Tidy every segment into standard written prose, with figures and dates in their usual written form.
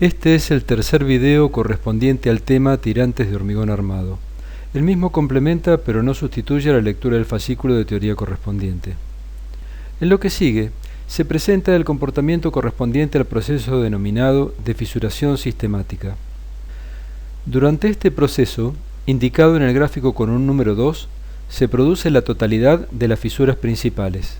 Este es el tercer video correspondiente al tema tirantes de hormigón armado. El mismo complementa pero no sustituye a la lectura del fascículo de teoría correspondiente. En lo que sigue, se presenta el comportamiento correspondiente al proceso denominado de fisuración sistemática. Durante este proceso, indicado en el gráfico con un número 2, se produce la totalidad de las fisuras principales.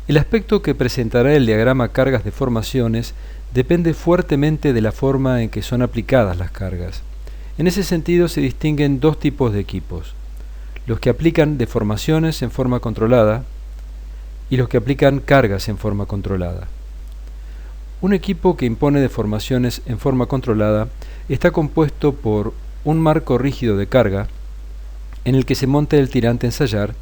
El aspecto que presentará el diagrama cargas deformaciones depende fuertemente de la forma en que son aplicadas las cargas. En ese sentido se distinguen dos tipos de equipos: los que aplican deformaciones en forma controlada y los que aplican cargas en forma controlada. Un equipo que impone deformaciones en forma controlada está compuesto por un marco rígido de carga en el que se monta el tirante a ensayar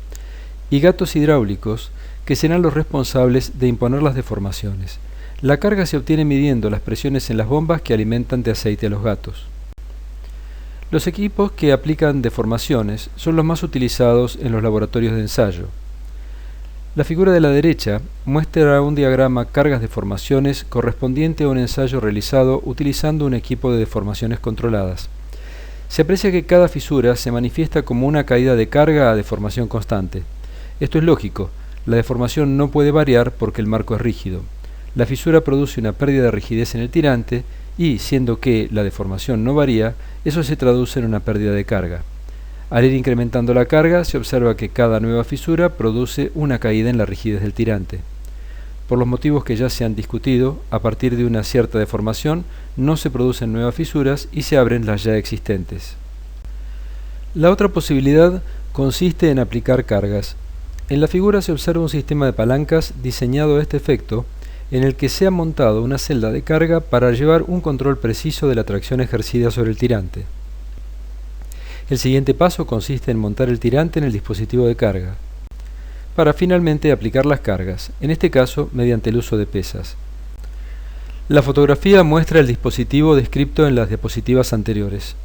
y gatos hidráulicos que serán los responsables de imponer las deformaciones. La carga se obtiene midiendo las presiones en las bombas que alimentan de aceite a los gatos. Los equipos que aplican deformaciones son los más utilizados en los laboratorios de ensayo. La figura de la derecha muestra un diagrama cargas deformaciones correspondiente a un ensayo realizado utilizando un equipo de deformaciones controladas. Se aprecia que cada fisura se manifiesta como una caída de carga a deformación constante. Esto es lógico, la deformación no puede variar porque el marco es rígido. La fisura produce una pérdida de rigidez en el tirante y, siendo que la deformación no varía, eso se traduce en una pérdida de carga. Al ir incrementando la carga, se observa que cada nueva fisura produce una caída en la rigidez del tirante. Por los motivos que ya se han discutido, a partir de una cierta deformación no se producen nuevas fisuras y se abren las ya existentes. La otra posibilidad consiste en aplicar cargas. En la figura se observa un sistema de palancas diseñado a este efecto, en el que se ha montado una celda de carga para llevar un control preciso de la tracción ejercida sobre el tirante. El siguiente paso consiste en montar el tirante en el dispositivo de carga, para finalmente aplicar las cargas, en este caso mediante el uso de pesas. La fotografía muestra el dispositivo descrito en las diapositivas anteriores.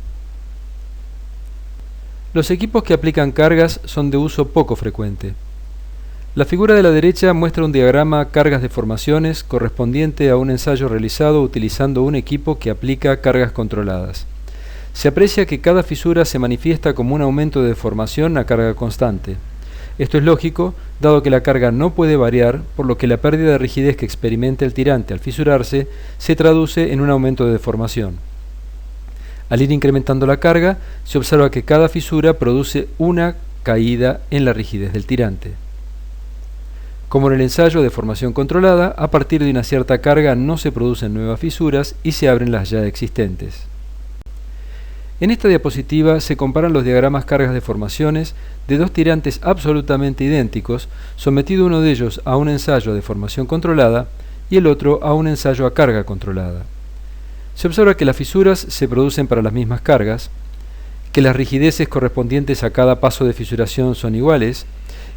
Los equipos que aplican cargas son de uso poco frecuente. La figura de la derecha muestra un diagrama cargas deformaciones correspondiente a un ensayo realizado utilizando un equipo que aplica cargas controladas. Se aprecia que cada fisura se manifiesta como un aumento de deformación a carga constante. Esto es lógico, dado que la carga no puede variar, por lo que la pérdida de rigidez que experimenta el tirante al fisurarse se traduce en un aumento de deformación. Al ir incrementando la carga, se observa que cada fisura produce una caída en la rigidez del tirante. Como en el ensayo de formación controlada, a partir de una cierta carga no se producen nuevas fisuras y se abren las ya existentes. En esta diapositiva se comparan los diagramas cargas deformaciones de dos tirantes absolutamente idénticos, sometido uno de ellos a un ensayo de formación controlada y el otro a un ensayo a carga controlada. Se observa que las fisuras se producen para las mismas cargas, que las rigideces correspondientes a cada paso de fisuración son iguales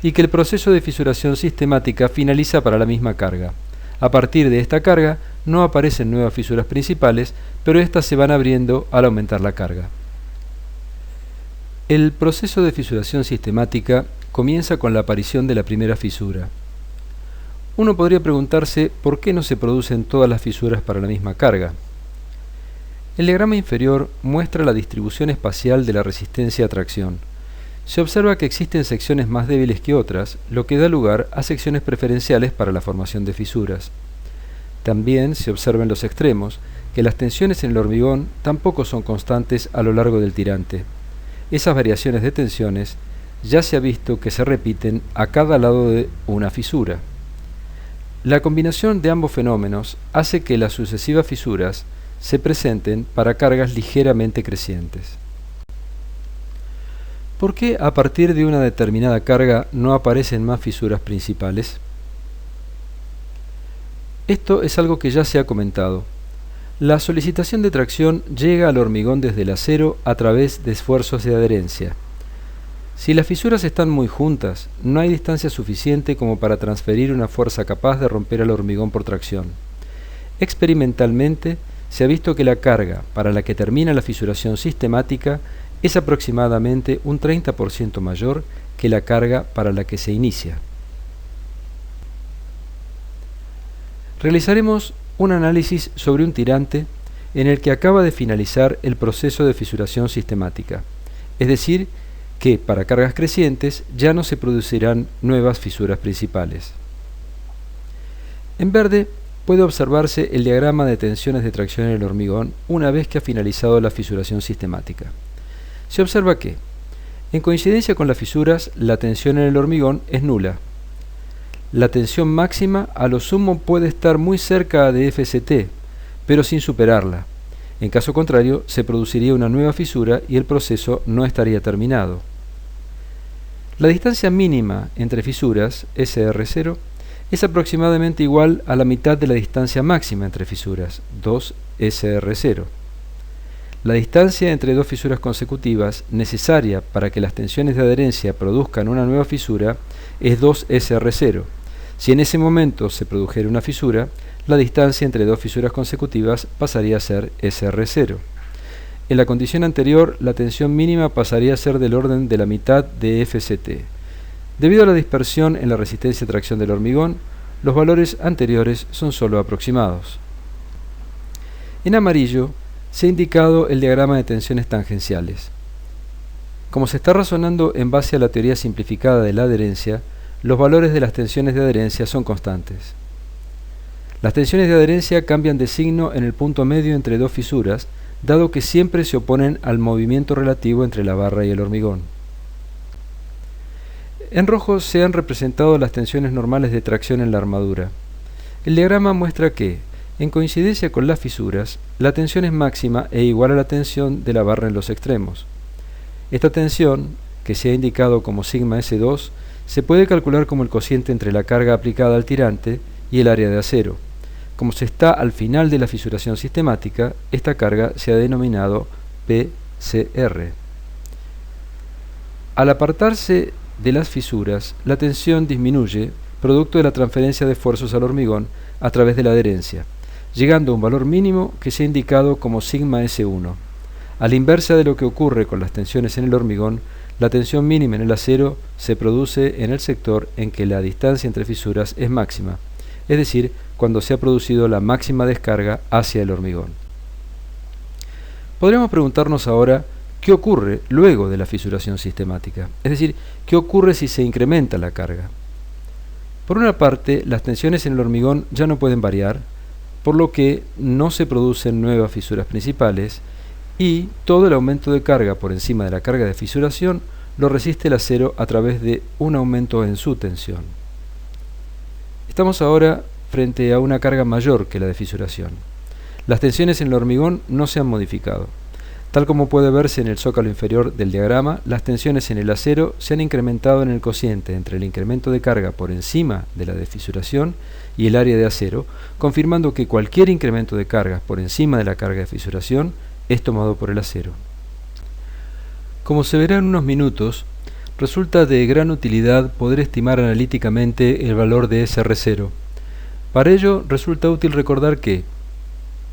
y que el proceso de fisuración sistemática finaliza para la misma carga. A partir de esta carga no aparecen nuevas fisuras principales, pero éstas se van abriendo al aumentar la carga. El proceso de fisuración sistemática comienza con la aparición de la primera fisura. Uno podría preguntarse por qué no se producen todas las fisuras para la misma carga. El diagrama inferior muestra la distribución espacial de la resistencia a tracción. Se observa que existen secciones más débiles que otras, lo que da lugar a secciones preferenciales para la formación de fisuras. También se observa en los extremos que las tensiones en el hormigón tampoco son constantes a lo largo del tirante. Esas variaciones de tensiones ya se ha visto que se repiten a cada lado de una fisura. La combinación de ambos fenómenos hace que las sucesivas fisuras se presenten para cargas ligeramente crecientes. ¿Por qué a partir de una determinada carga no aparecen más fisuras principales? Esto es algo que ya se ha comentado. La solicitación de tracción llega al hormigón desde el acero a través de esfuerzos de adherencia. Si las fisuras están muy juntas, no hay distancia suficiente como para transferir una fuerza capaz de romper al hormigón por tracción. Experimentalmente, se ha visto que la carga para la que termina la fisuración sistemática es aproximadamente un 30% mayor que la carga para la que se inicia. Realizaremos un análisis sobre un tirante en el que acaba de finalizar el proceso de fisuración sistemática, es decir, que para cargas crecientes ya no se producirán nuevas fisuras principales. En verde puede observarse el diagrama de tensiones de tracción en el hormigón una vez que ha finalizado la fisuración sistemática. Se observa que, en coincidencia con las fisuras, la tensión en el hormigón es nula. La tensión máxima a lo sumo puede estar muy cerca de FCT, pero sin superarla. En caso contrario, se produciría una nueva fisura y el proceso no estaría terminado. La distancia mínima entre fisuras, SR0, es aproximadamente igual a la mitad de la distancia máxima entre fisuras, 2SR0. La distancia entre dos fisuras consecutivas necesaria para que las tensiones de adherencia produzcan una nueva fisura es 2SR0. Si en ese momento se produjera una fisura, la distancia entre dos fisuras consecutivas pasaría a ser SR0. En la condición anterior, la tensión mínima pasaría a ser del orden de la mitad de FCT. Debido a la dispersión en la resistencia a tracción del hormigón, los valores anteriores son solo aproximados. En amarillo se ha indicado el diagrama de tensiones tangenciales. Como se está razonando en base a la teoría simplificada de la adherencia, los valores de las tensiones de adherencia son constantes. Las tensiones de adherencia cambian de signo en el punto medio entre dos fisuras, dado que siempre se oponen al movimiento relativo entre la barra y el hormigón. En rojo se han representado las tensiones normales de tracción en la armadura. El diagrama muestra que, en coincidencia con las fisuras, la tensión es máxima e igual a la tensión de la barra en los extremos. Esta tensión, que se ha indicado como sigma S2, se puede calcular como el cociente entre la carga aplicada al tirante y el área de acero. Como se está al final de la fisuración sistemática, esta carga se ha denominado PCR. Al apartarse de las fisuras, la tensión disminuye, producto de la transferencia de esfuerzos al hormigón a través de la adherencia, llegando a un valor mínimo que se ha indicado como sigma S1. A la inversa de lo que ocurre con las tensiones en el hormigón, la tensión mínima en el acero se produce en el sector en que la distancia entre fisuras es máxima, es decir, cuando se ha producido la máxima descarga hacia el hormigón. Podríamos preguntarnos ahora qué ocurre luego de la fisuración sistemática, es decir, qué ocurre si se incrementa la carga. Por una parte, las tensiones en el hormigón ya no pueden variar, por lo que no se producen nuevas fisuras principales, y todo el aumento de carga por encima de la carga de fisuración lo resiste el acero a través de un aumento en su tensión. Estamos ahora frente a una carga mayor que la de fisuración. Las tensiones en el hormigón no se han modificado. Tal como puede verse en el zócalo inferior del diagrama, las tensiones en el acero se han incrementado en el cociente entre el incremento de carga por encima de la de fisuración y el área de acero, confirmando que cualquier incremento de carga por encima de la carga de fisuración es tomado por el acero. Como se verá en unos minutos, resulta de gran utilidad poder estimar analíticamente el valor de SR0. Para ello resulta útil recordar que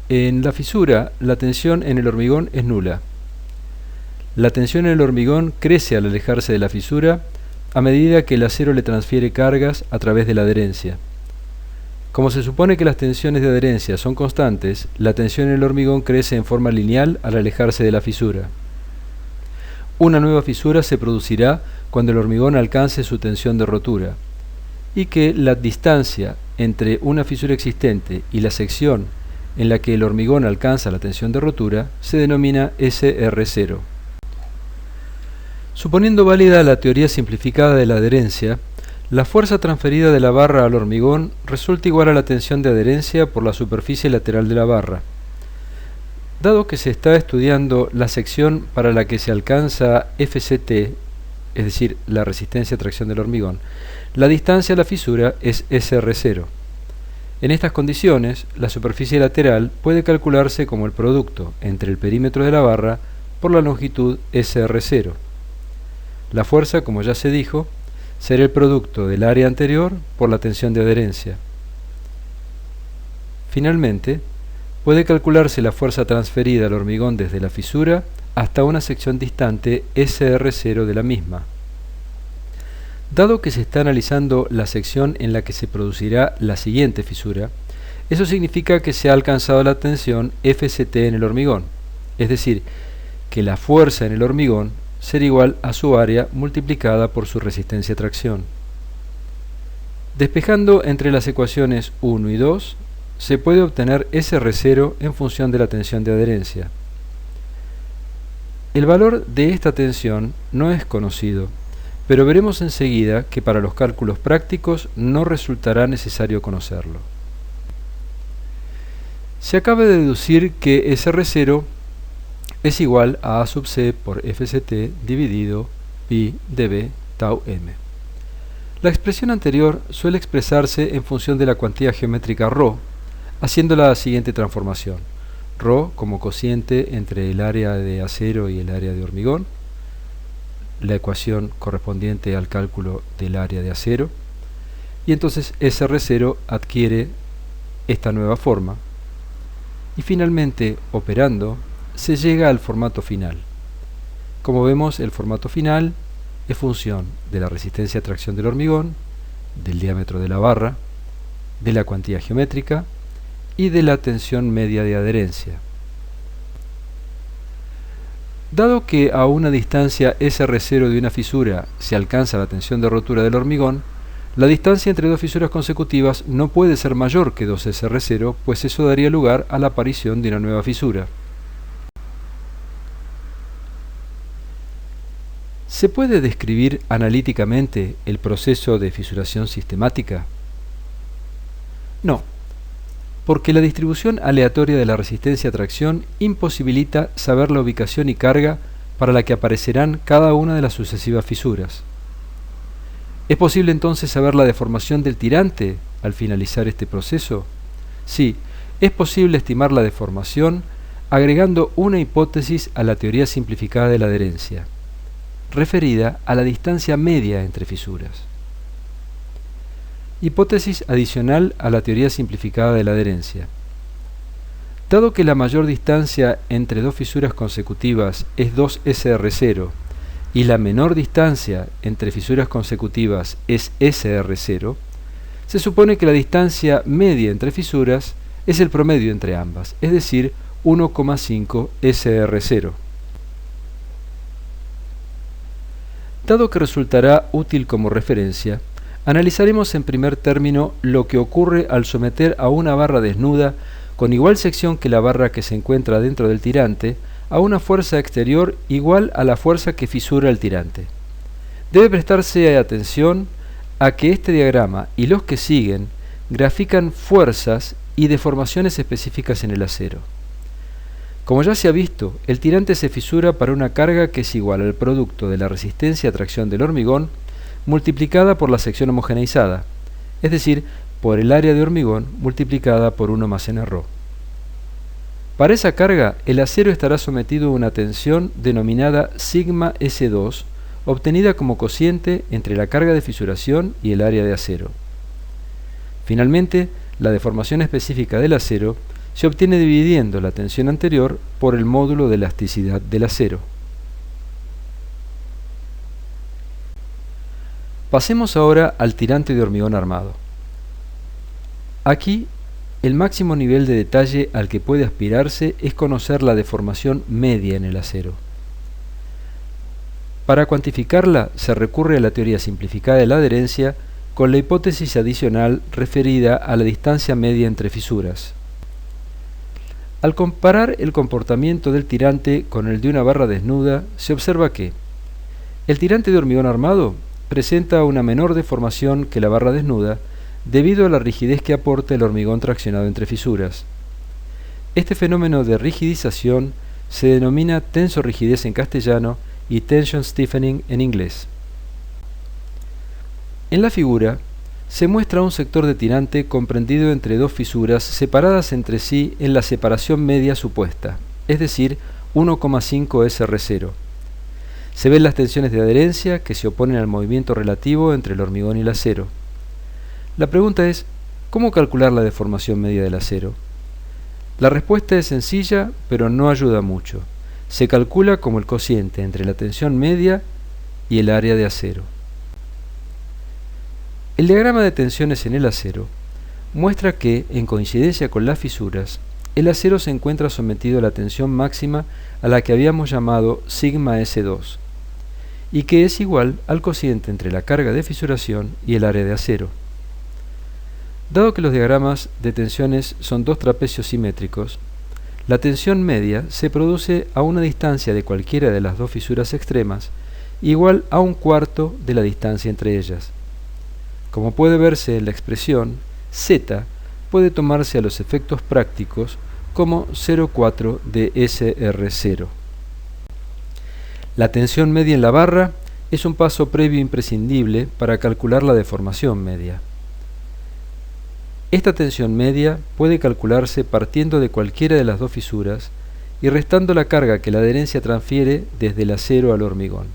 en la fisura la tensión en el hormigón es nula. La tensión en el hormigón crece al alejarse de la fisura a medida que el acero le transfiere cargas a través de la adherencia. Como se supone que las tensiones de adherencia son constantes, la tensión en el hormigón crece en forma lineal al alejarse de la fisura. Una nueva fisura se producirá cuando el hormigón alcance su tensión de rotura, y que la distancia entre una fisura existente y la sección en la que el hormigón alcanza la tensión de rotura se denomina SR0. Suponiendo válida la teoría simplificada de la adherencia, la fuerza transferida de la barra al hormigón resulta igual a la tensión de adherencia por la superficie lateral de la barra. Dado que se está estudiando la sección para la que se alcanza FCT, es decir, la resistencia a tracción del hormigón, la distancia a la fisura es SR0. En estas condiciones, la superficie lateral puede calcularse como el producto entre el perímetro de la barra por la longitud SR0. La fuerza, como ya se dijo, será el producto del área anterior por la tensión de adherencia. Finalmente, puede calcularse la fuerza transferida al hormigón desde la fisura hasta una sección distante SR0 de la misma. Dado que se está analizando la sección en la que se producirá la siguiente fisura, Eso significa que se ha alcanzado la tensión FCT en el hormigón, es decir, que la fuerza en el hormigón será igual a su área multiplicada por su resistencia a tracción. Despejando entre las ecuaciones 1 y 2, se puede obtener SR0 en función de la tensión de adherencia. El valor de esta tensión no es conocido, pero veremos enseguida que para los cálculos prácticos no resultará necesario conocerlo. Se acaba de deducir que SR0 es igual a A sub C por FCT dividido pi dB tau m. La expresión anterior suele expresarse en función de la cuantía geométrica ρ, haciendo la siguiente transformación. ρ como cociente entre el área de acero y el área de hormigón, la ecuación correspondiente al cálculo del área de acero, y entonces SR0 adquiere esta nueva forma, y finalmente, operando, se llega al formato final. Como vemos, el formato final es función de la resistencia a tracción del hormigón, del diámetro de la barra, de la cuantía geométrica y de la tensión media de adherencia. Dado que a una distancia SR0 de una fisura se alcanza la tensión de rotura del hormigón, la distancia entre dos fisuras consecutivas no puede ser mayor que 2 SR0, pues eso daría lugar a la aparición de una nueva fisura. ¿Se puede describir analíticamente el proceso de fisuración sistemática? No, porque la distribución aleatoria de la resistencia a tracción imposibilita saber la ubicación y carga para la que aparecerán cada una de las sucesivas fisuras. ¿Es posible entonces saber la deformación del tirante al finalizar este proceso? Sí, es posible estimar la deformación agregando una hipótesis a la teoría simplificada de la adherencia, referida a la distancia media entre fisuras. Hipótesis adicional a la teoría simplificada de la adherencia. Dado que la mayor distancia entre dos fisuras consecutivas es 2 SR0 y la menor distancia entre fisuras consecutivas es SR0, se supone que la distancia media entre fisuras es el promedio entre ambas, es decir, 1,5 SR0. Dado que resultará útil como referencia, analizaremos en primer término lo que ocurre al someter a una barra desnuda con igual sección que la barra que se encuentra dentro del tirante a una fuerza exterior igual a la fuerza que fisura el tirante. Debe prestarse atención a que este diagrama y los que siguen grafican fuerzas y deformaciones específicas en el acero. Como ya se ha visto, el tirante se fisura para una carga que es igual al producto de la resistencia a tracción del hormigón multiplicada por la sección homogeneizada, es decir, por el área de hormigón multiplicada por 1 más nρ. Para esa carga, el acero estará sometido a una tensión denominada sigma S2, obtenida como cociente entre la carga de fisuración y el área de acero. Finalmente, la deformación específica del acero se obtiene dividiendo la tensión anterior por el módulo de elasticidad del acero. Pasemos ahora al tirante de hormigón armado. Aquí, el máximo nivel de detalle al que puede aspirarse es conocer la deformación media en el acero. Para cuantificarla, se recurre a la teoría simplificada de la adherencia con la hipótesis adicional referida a la distancia media entre fisuras. Al comparar el comportamiento del tirante con el de una barra desnuda, se observa que el tirante de hormigón armado presenta una menor deformación que la barra desnuda debido a la rigidez que aporta el hormigón traccionado entre fisuras. Este fenómeno de rigidización se denomina tensorrigidez en castellano y tension stiffening en inglés. En la figura se muestra un sector de tirante comprendido entre dos fisuras separadas entre sí en la separación media supuesta, es decir, 1,5 SR0. Se ven las tensiones de adherencia que se oponen al movimiento relativo entre el hormigón y el acero. La pregunta es, ¿cómo calcular la deformación media del acero? La respuesta es sencilla, pero no ayuda mucho. Se calcula como el cociente entre la tensión media y el área de acero. El diagrama de tensiones en el acero muestra que, en coincidencia con las fisuras, el acero se encuentra sometido a la tensión máxima a la que habíamos llamado sigma S2, y que es igual al cociente entre la carga de fisuración y el área de acero. Dado que los diagramas de tensiones son dos trapecios simétricos, la tensión media se produce a una distancia de cualquiera de las dos fisuras extremas igual a un cuarto de la distancia entre ellas. Como puede verse en la expresión, Z puede tomarse a los efectos prácticos como 0,4 de SR0. La tensión media en la barra es un paso previo imprescindible para calcular la deformación media. Esta tensión media puede calcularse partiendo de cualquiera de las dos fisuras y restando la carga que la adherencia transfiere desde el acero al hormigón.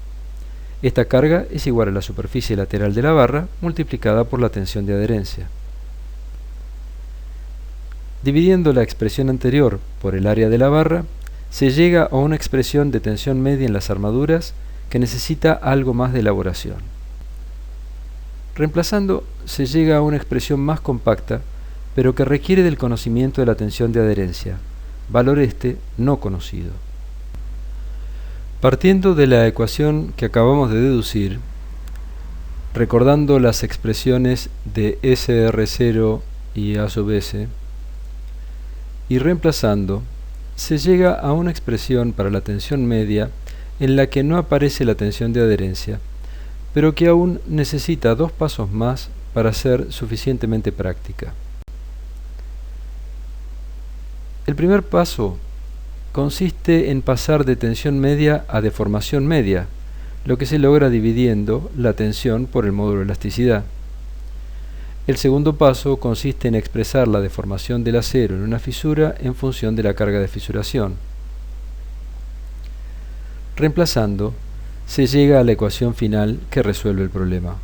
Esta carga es igual a la superficie lateral de la barra multiplicada por la tensión de adherencia. Dividiendo la expresión anterior por el área de la barra, se llega a una expresión de tensión media en las armaduras que necesita algo más de elaboración. Reemplazando, se llega a una expresión más compacta, pero que requiere del conocimiento de la tensión de adherencia, valor este no conocido. Partiendo de la ecuación que acabamos de deducir, recordando las expresiones de SR0 y A sub S, y reemplazando, se llega a una expresión para la tensión media en la que no aparece la tensión de adherencia, pero que aún necesita dos pasos más para ser suficientemente práctica. El primer paso consiste en pasar de tensión media a deformación media, lo que se logra dividiendo la tensión por el módulo de elasticidad. El segundo paso consiste en expresar la deformación del acero en una fisura en función de la carga de fisuración. Reemplazando, se llega a la ecuación final que resuelve el problema.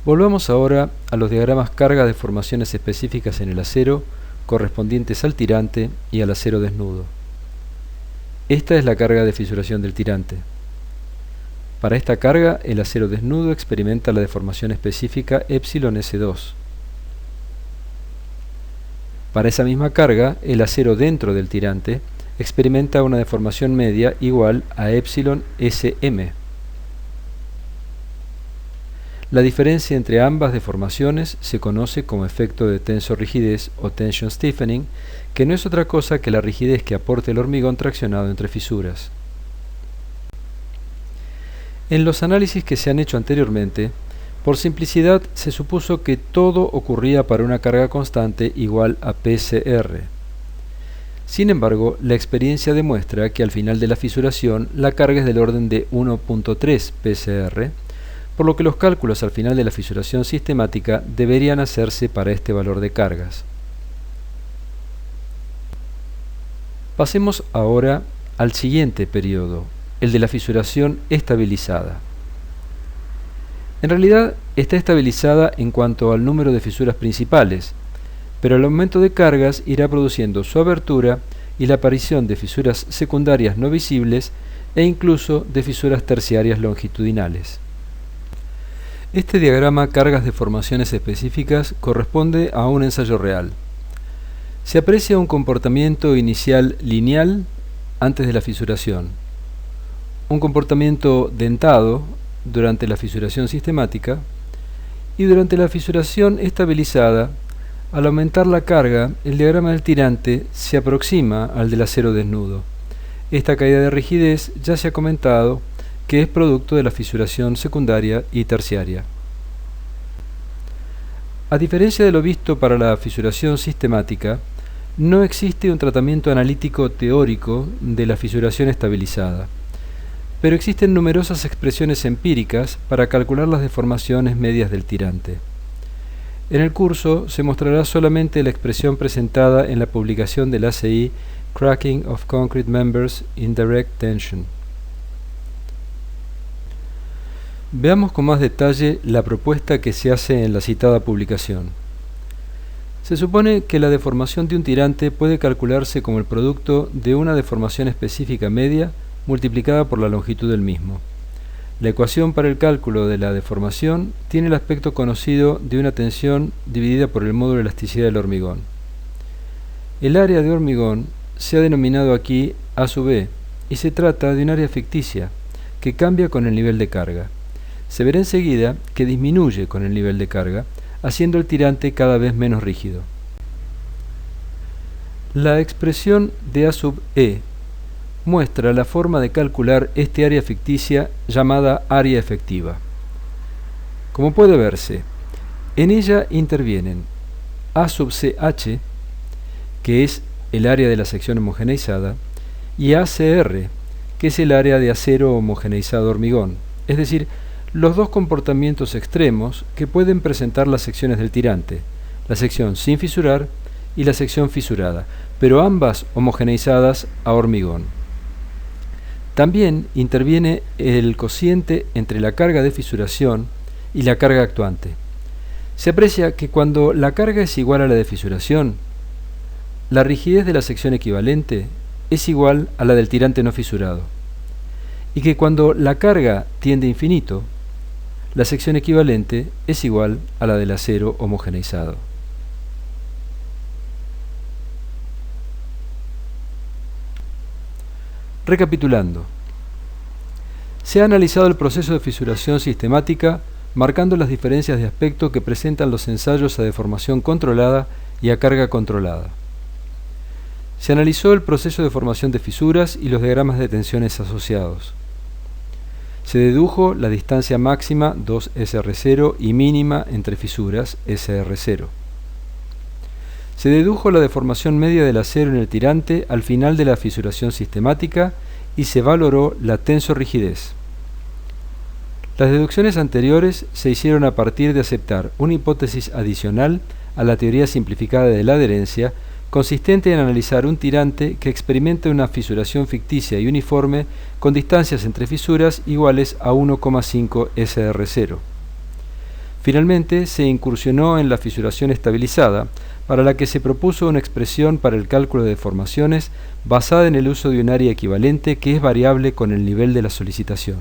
Volvamos ahora a los diagramas carga-deformaciones específicas en el acero correspondientes al tirante y al acero desnudo. Esta es la carga de fisuración del tirante. Para esta carga, el acero desnudo experimenta la deformación específica epsilon S2. Para esa misma carga, el acero dentro del tirante experimenta una deformación media igual a epsilon SM. La diferencia entre ambas deformaciones se conoce como efecto de tensorrigidez o tension stiffening, que no es otra cosa que la rigidez que aporta el hormigón traccionado entre fisuras. En los análisis que se han hecho anteriormente, por simplicidad se supuso que todo ocurría para una carga constante igual a PCR. Sin embargo, la experiencia demuestra que al final de la fisuración la carga es del orden de 1.3 PCR, por lo que los cálculos al final de la fisuración sistemática deberían hacerse para este valor de cargas. Pasemos ahora al siguiente periodo, el de la fisuración estabilizada. En realidad está estabilizada en cuanto al número de fisuras principales, pero el aumento de cargas irá produciendo su abertura y la aparición de fisuras secundarias no visibles e incluso de fisuras terciarias longitudinales. Este diagrama cargas-deformaciones específicas corresponde a un ensayo real. Se aprecia un comportamiento inicial lineal antes de la fisuración, un comportamiento dentado durante la fisuración sistemática y durante la fisuración estabilizada. Al aumentar la carga, el diagrama del tirante se aproxima al del acero desnudo. Esta caída de rigidez ya se ha comentado que es producto de la fisuración secundaria y terciaria. A diferencia de lo visto para la fisuración sistemática, no existe un tratamiento analítico teórico de la fisuración estabilizada, pero existen numerosas expresiones empíricas para calcular las deformaciones medias del tirante. En el curso se mostrará solamente la expresión presentada en la publicación del ACI Cracking of Concrete Members in Direct Tension. Veamos con más detalle la propuesta que se hace en la citada publicación. Se supone que la deformación de un tirante puede calcularse como el producto de una deformación específica media multiplicada por la longitud del mismo. La ecuación para el cálculo de la deformación tiene el aspecto conocido de una tensión dividida por el módulo de elasticidad del hormigón. El área de hormigón se ha denominado aquí A sub E y se trata de un área ficticia que cambia con el nivel de carga. Se verá enseguida que disminuye con el nivel de carga, haciendo el tirante cada vez menos rígido. La expresión de A sub E muestra la forma de calcular este área ficticia llamada área efectiva. Como puede verse, en ella intervienen A sub CH, que es el área de la sección homogeneizada, y ACR, que es el área de acero homogeneizado hormigón, es decir, los dos comportamientos extremos que pueden presentar las secciones del tirante, la sección sin fisurar y la sección fisurada, pero ambas homogeneizadas a hormigón. También interviene el cociente entre la carga de fisuración y la carga actuante. Se aprecia que cuando la carga es igual a la de fisuración, la rigidez de la sección equivalente es igual a la del tirante no fisurado, y que cuando la carga tiende a infinito, la sección equivalente es igual a la del acero homogeneizado. Recapitulando, se ha analizado el proceso de fisuración sistemática marcando las diferencias de aspecto que presentan los ensayos a deformación controlada y a carga controlada. Se analizó el proceso de formación de fisuras y los diagramas de tensiones asociados. Se dedujo la distancia máxima 2SR0 y mínima entre fisuras SR0. Se dedujo la deformación media del acero en el tirante al final de la fisuración sistemática y se valoró la tensorrigidez. Las deducciones anteriores se hicieron a partir de aceptar una hipótesis adicional a la teoría simplificada de la adherencia, consistente en analizar un tirante que experimente una fisuración ficticia y uniforme con distancias entre fisuras iguales a 1,5 SR0. Finalmente, se incursionó en la fisuración estabilizada, para la que se propuso una expresión para el cálculo de deformaciones basada en el uso de un área equivalente que es variable con el nivel de la solicitación.